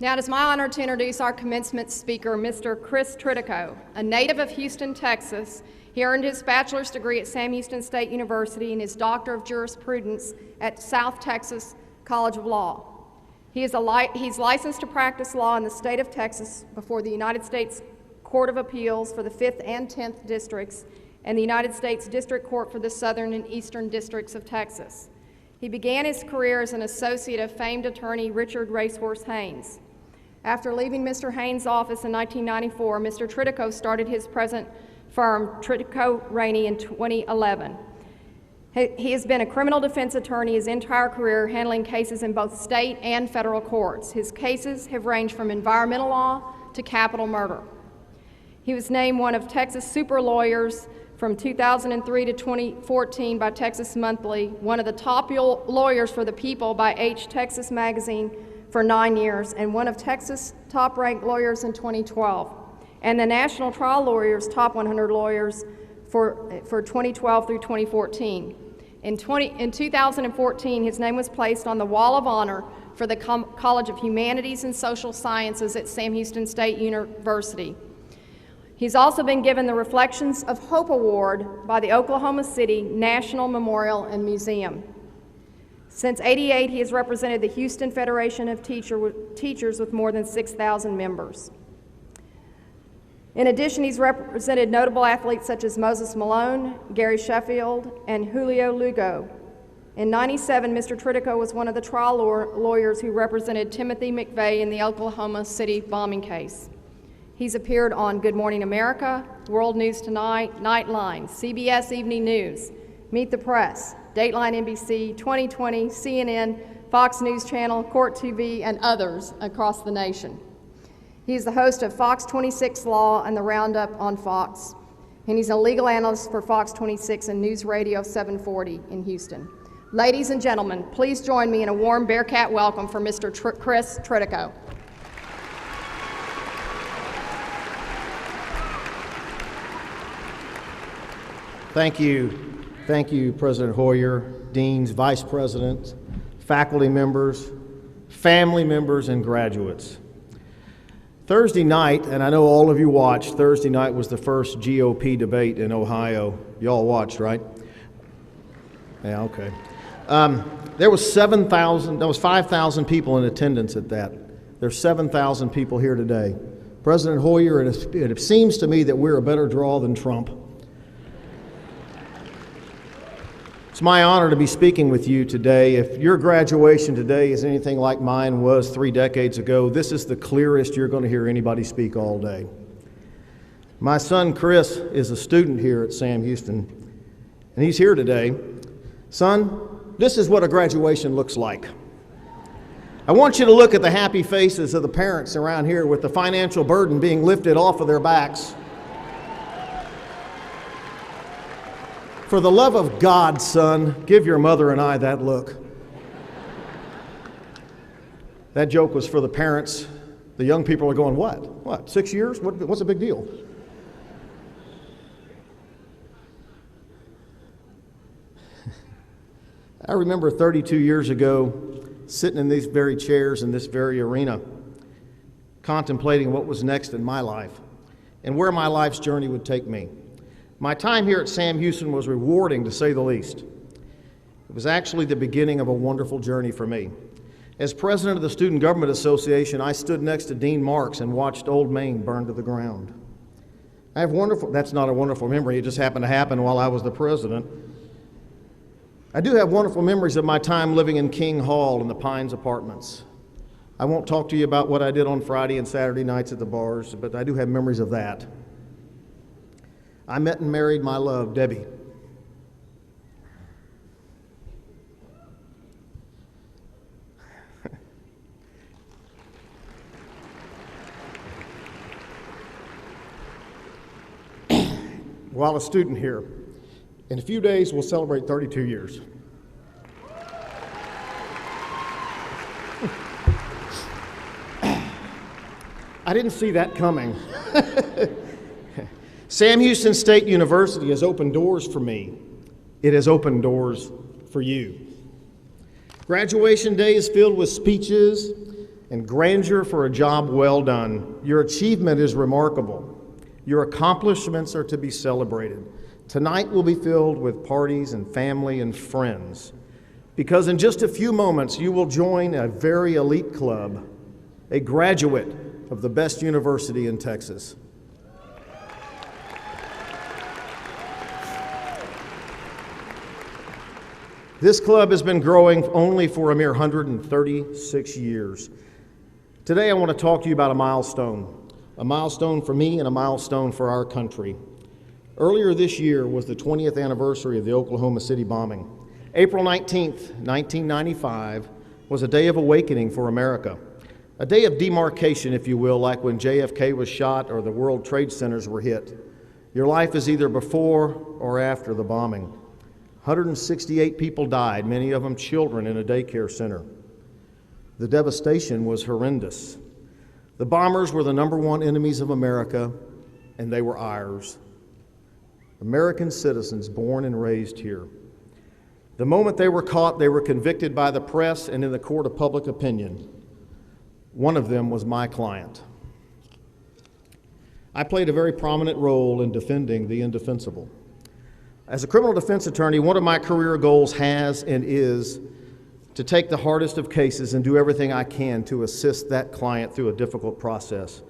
Now it is my honor to introduce our commencement speaker, Mr. Chris Tritico. A native of Houston, Texas, he earned his bachelor's degree at Sam Houston State University and his Doctor of Jurisprudence at South Texas College of Law. He's licensed to practice law in the state of Texas before the United States Court of Appeals for the 5th and 10th Districts and the United States District Court for the Southern and Eastern Districts of Texas. He began his career as an associate of famed attorney Richard Racehorse Haynes. After leaving Mr. Haynes' office in 1994, Mr. Tritico started his present firm, Tritico Rainey, in 2011. He has been a criminal defense attorney his entire career, handling cases in both state and federal courts. His cases have ranged from environmental law to capital murder. He was named one of Texas Super Lawyers from 2003 to 2014 by Texas Monthly, one of the top lawyers for the people by H Texas Magazine for 9 years, and one of Texas' top-ranked lawyers in 2012, and the National Trial Lawyers Top 100 Lawyers for 2012 through 2014. In 2014, his name was placed on the Wall of Honor for the College of Humanities and Social Sciences at Sam Houston State University. He's also been given the Reflections of Hope Award by the Oklahoma City National Memorial and Museum. Since '88, he has represented the Houston Federation of Teachers with more than 6,000 members. In addition, he's represented notable athletes such as Moses Malone, Gary Sheffield, and Julio Lugo. In '97, Mr. Tritico was one of the trial lawyers who represented Timothy McVeigh in the Oklahoma City bombing case. He's appeared on Good Morning America, World News Tonight, Nightline, CBS Evening News, Meet the Press, Dateline NBC, 2020, CNN, Fox News Channel, Court TV, and others across the nation. He's the host of Fox 26 Law and the Roundup on Fox, and he's a legal analyst for Fox 26 and News Radio 740 in Houston. Ladies and gentlemen, please join me in a warm Bearcat welcome for Mr. Chris Tritico. Thank you. Thank you, President Hoyer, deans, vice presidents, faculty members, family members, and graduates. Thursday night, and I know all of you watched, Thursday night was the first GOP debate in Ohio. Y'all watched, right? Yeah, okay. There was 5,000 people in attendance at that. There's 7,000 people here today. President Hoyer, it seems to me that we're a better draw than Trump. It's my honor to be speaking with you today. If your graduation today is anything like mine was 3 decades ago, this is the clearest you're going to hear anybody speak all day. My son Chris is a student here at Sam Houston, and he's here today. Son, this is what a graduation looks like. I want you to look at the happy faces of the parents around here with the financial burden being lifted off of their backs. For the love of God, son, give your mother and I that look. That joke was for the parents. The young people are going, what, 6 years? What's the big deal? I remember 32 years ago, sitting in these very chairs in this very arena, contemplating what was next in my life and where my life's journey would take me. My time here at Sam Houston was rewarding, to say the least. It was actually the beginning of a wonderful journey for me. As president of the Student Government Association, I stood next to Dean Marks and watched Old Main burn to the ground. That's not a wonderful memory, it just happened to happen while I was the president. I do have wonderful memories of my time living in King Hall in the Pines Apartments. I won't talk to you about what I did on Friday and Saturday nights at the bars, but I do have memories of that. I met and married my love, Debbie. While a student here, in a few days we'll celebrate 32 years. I didn't see that coming. Sam Houston State University has opened doors for me. It has opened doors for you. Graduation day is filled with speeches and grandeur for a job well done. Your achievement is remarkable. Your accomplishments are to be celebrated. Tonight will be filled with parties and family and friends, because in just a few moments you will join a very elite club, a graduate of the best university in Texas. This club has been growing only for a mere 136 years. Today I want to talk to you about a milestone for me and a milestone for our country. Earlier this year was the 20th anniversary of the Oklahoma City bombing. April 19th, 1995 was a day of awakening for America, a day of demarcation, if you will, like when JFK was shot or the World Trade Centers were hit. Your life is either before or after the bombing. 168 people died, many of them children, in a daycare center. The devastation was horrendous. The bombers were the number one enemies of America, and they were ours. American citizens born and raised here. The moment they were caught, they were convicted by the press and in the court of public opinion. One of them was my client. I played a very prominent role in defending the indefensible. As a criminal defense attorney, one of my career goals has and is to take the hardest of cases and do everything I can to assist that client through a difficult process.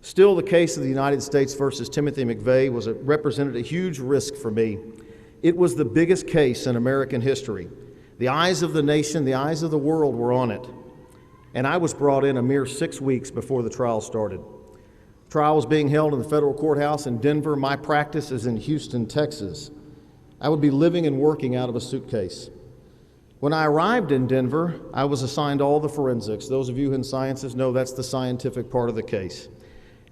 Still, the case of the United States versus Timothy McVeigh represented a huge risk for me. It was the biggest case in American history. The eyes of the nation, the eyes of the world were on it. And I was brought in a mere 6 weeks before the trial started. The trial was being held in the federal courthouse in Denver. My practice is in Houston, Texas. I would be living and working out of a suitcase. When I arrived in Denver, I was assigned all the forensics. Those of you in sciences know that's the scientific part of the case.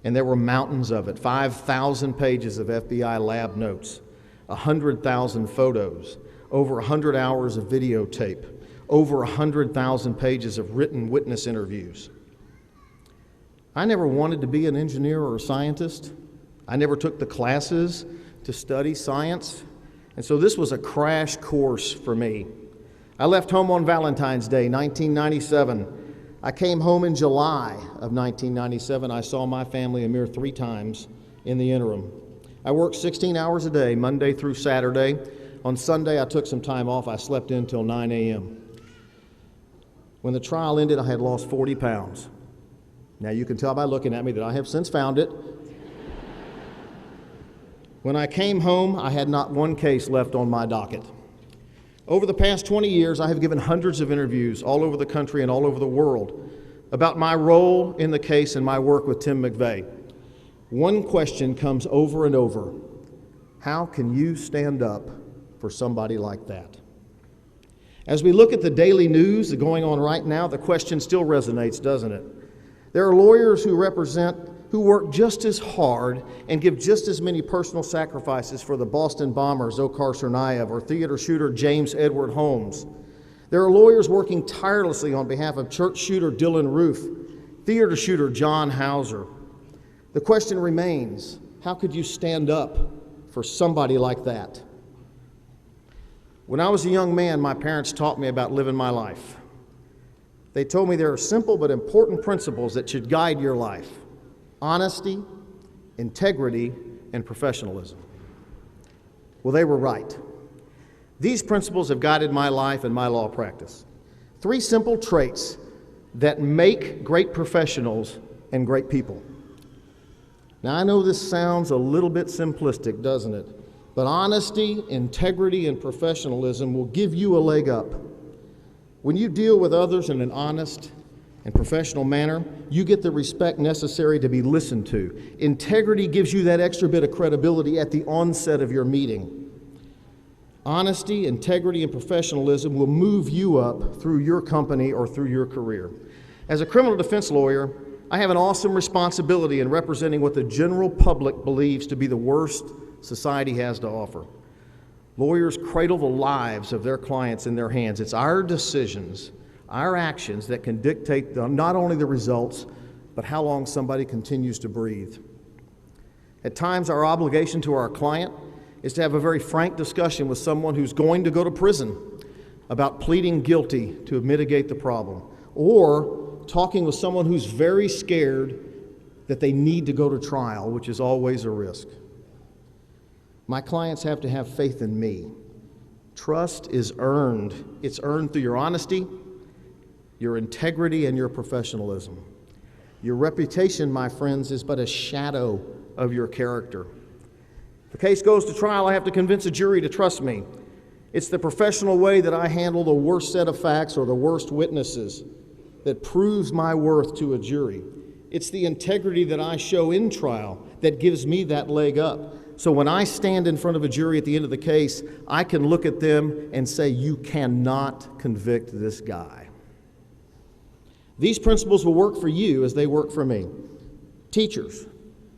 And there were mountains of it, 5,000 pages of FBI lab notes, 100,000 photos, over 100 hours of videotape, over 100,000 pages of written witness interviews. I never wanted to be an engineer or a scientist. I never took the classes to study science. And so this was a crash course for me. I left home on Valentine's Day, 1997. I came home in July of 1997. I saw my family a mere 3 times in the interim. I worked 16 hours a day, Monday through Saturday. On Sunday, I took some time off. I slept in till 9 a.m. When the trial ended, I had lost 40 pounds. Now, you can tell by looking at me that I have since found it. When I came home, I had not one case left on my docket. Over the past 20 years, I have given hundreds of interviews all over the country and all over the world about my role in the case and my work with Tim McVeigh. One question comes over and over: how can you stand up for somebody like that? As we look at the daily news going on right now, the question still resonates, doesn't it? There are lawyers who work just as hard and give just as many personal sacrifices for the Boston bomber Dzhokhar Tsarnaev or theater shooter James Edward Holmes. There are lawyers working tirelessly on behalf of church shooter Dylan Roof, theater shooter John Hauser. The question remains, how could you stand up for somebody like that? When I was a young man, my parents taught me about living my life. They told me there are simple but important principles that should guide your life: honesty, integrity, and professionalism. Well, they were right. These principles have guided my life and my law practice. 3 simple traits that make great professionals and great people. Now, I know this sounds a little bit simplistic, doesn't it? But honesty, integrity, and professionalism will give you a leg up. When you deal with others in an honest and professional manner, you get the respect necessary to be listened to. Integrity gives you that extra bit of credibility at the onset of your meeting. Honesty, integrity, and professionalism will move you up through your company or through your career. As a criminal defense lawyer, I have an awesome responsibility in representing what the general public believes to be the worst society has to offer. Lawyers cradle the lives of their clients in their hands. It's our decisions, our actions that can dictate not only the results, but how long somebody continues to breathe. At times, our obligation to our client is to have a very frank discussion with someone who's going to go to prison about pleading guilty to mitigate the problem, or talking with someone who's very scared that they need to go to trial, which is always a risk. My clients have to have faith in me. Trust is earned. It's earned through your honesty, your integrity, and your professionalism. Your reputation, my friends, is but a shadow of your character. If the case goes to trial, I have to convince a jury to trust me. It's the professional way that I handle the worst set of facts or the worst witnesses that proves my worth to a jury. It's the integrity that I show in trial that gives me that leg up. So when I stand in front of a jury at the end of the case, I can look at them and say, you cannot convict this guy. These principles will work for you as they work for me. Teachers,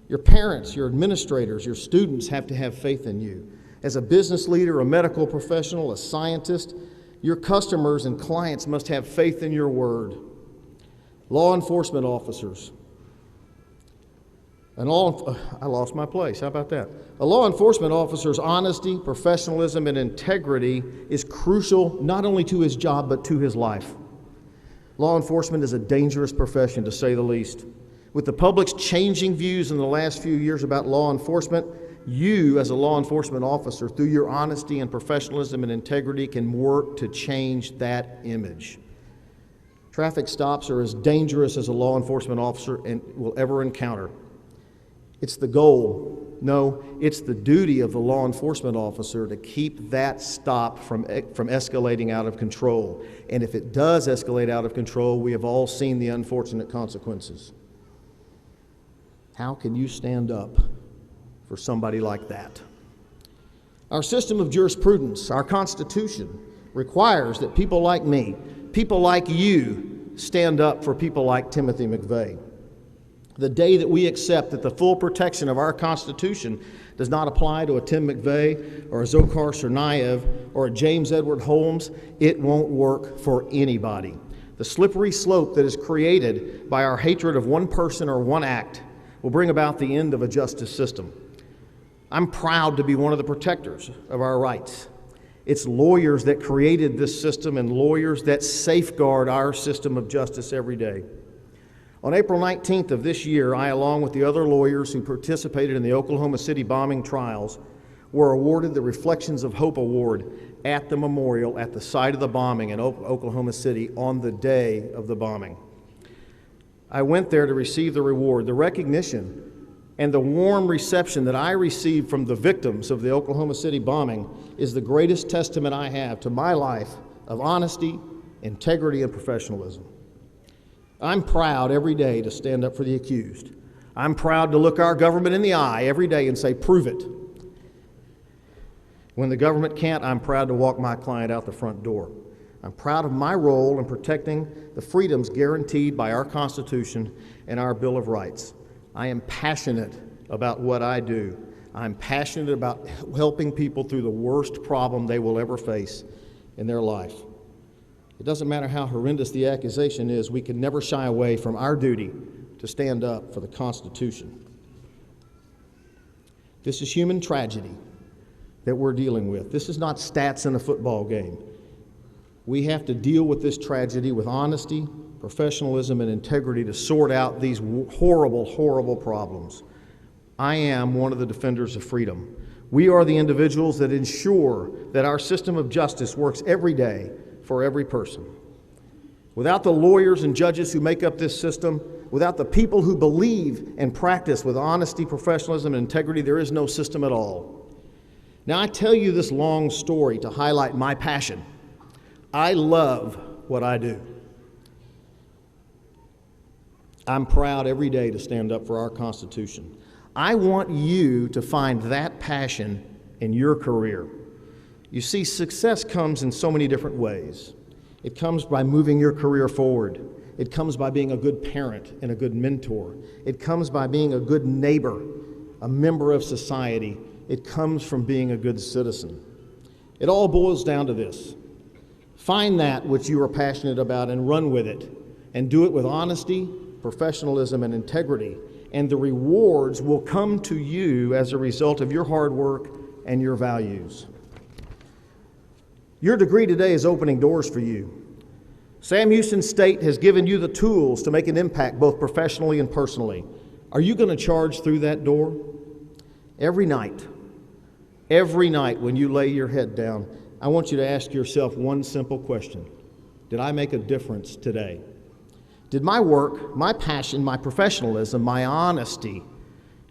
your parents, your administrators, your students have to have faith in you. As a business leader, a medical professional, a scientist, your customers and clients must have faith in your word. Law enforcement officers. I lost my place. How about that? A law enforcement officer's honesty, professionalism, and integrity is crucial not only to his job but to his life. Law enforcement is a dangerous profession, to say the least. With the public's changing views in the last few years about law enforcement, you, as a law enforcement officer, through your honesty and professionalism and integrity, can work to change that image. Traffic stops are as dangerous as a law enforcement officer will ever encounter. It's the goal. No, it's the duty of the law enforcement officer to keep that stop from escalating out of control. And if it does escalate out of control, we have all seen the unfortunate consequences. How can you stand up for somebody like that? Our system of jurisprudence, our Constitution, requires that people like me, people like you, stand up for people like Timothy McVeigh. The day that we accept that the full protection of our Constitution does not apply to a Tim McVeigh or a Dzhokhar Tsarnaev or a James Edward Holmes, it won't work for anybody. The slippery slope that is created by our hatred of one person or one act will bring about the end of a justice system. I'm proud to be one of the protectors of our rights. It's lawyers that created this system and lawyers that safeguard our system of justice every day. On April 19th of this year, I, along with the other lawyers who participated in the Oklahoma City bombing trials, were awarded the Reflections of Hope Award at the memorial at the site of the bombing in Oklahoma City on the day of the bombing. I went there to receive the reward, the recognition, and the warm reception that I received from the victims of the Oklahoma City bombing is the greatest testament I have to my life of honesty, integrity, and professionalism. I'm proud every day to stand up for the accused. I'm proud to look our government in the eye every day and say, prove it. When the government can't, I'm proud to walk my client out the front door. I'm proud of my role in protecting the freedoms guaranteed by our Constitution and our Bill of Rights. I am passionate about what I do. I'm passionate about helping people through the worst problem they will ever face in their life. It doesn't matter how horrendous the accusation is, we can never shy away from our duty to stand up for the Constitution. This is human tragedy that we're dealing with. This is not stats in a football game. We have to deal with this tragedy with honesty, professionalism, and integrity to sort out these horrible, horrible problems. I am one of the defenders of freedom. We are the individuals that ensure that our system of justice works every day for every person. Without the lawyers and judges who make up this system, without the people who believe and practice with honesty, professionalism, and integrity, there is no system at all. Now, I tell you this long story to highlight my passion. I love what I do. I'm proud every day to stand up for our Constitution. I want you to find that passion in your career. You see, success comes in so many different ways. It comes by moving your career forward. It comes by being a good parent and a good mentor. It comes by being a good neighbor, a member of society. It comes from being a good citizen. It all boils down to this. Find that which you are passionate about and run with it, and do it with honesty, professionalism, and integrity, and the rewards will come to you as a result of your hard work and your values. Your degree today is opening doors for you. Sam Houston State has given you the tools to make an impact both professionally and personally. Are you going to charge through that door? Every night when you lay your head down, I want you to ask yourself one simple question. Did I make a difference today? Did my work, my passion, my professionalism, my honesty,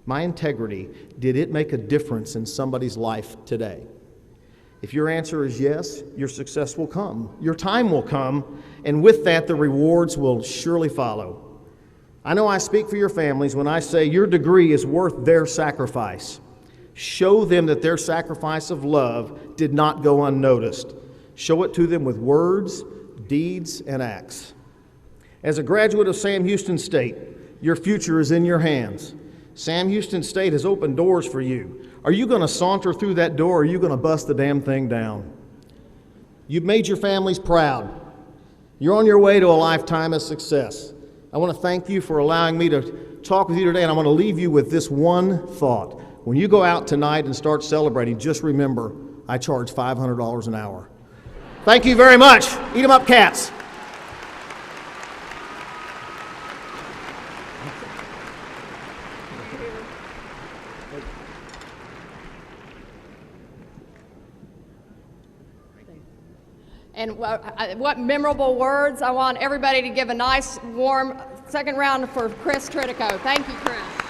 my integrity, did it make a difference in somebody's life today? If your answer is yes, your success will come. Your time will come, and with that, the rewards will surely follow. I know I speak for your families when I say your degree is worth their sacrifice. Show them that their sacrifice of love did not go unnoticed. Show it to them with words, deeds, and acts. As a graduate of Sam Houston State, your future is in your hands. Sam Houston State has opened doors for you. Are you going to saunter through that door, or are you going to bust the damn thing down? You've made your families proud. You're on your way to a lifetime of success. I want to thank you for allowing me to talk with you today, and I want to leave you with this one thought. When you go out tonight and start celebrating, just remember, I charge $500 an hour. Thank you very much. Eat 'em up, cats. And what memorable words. I want everybody to give a nice, warm second round for Chris Tritico. Thank you, Chris.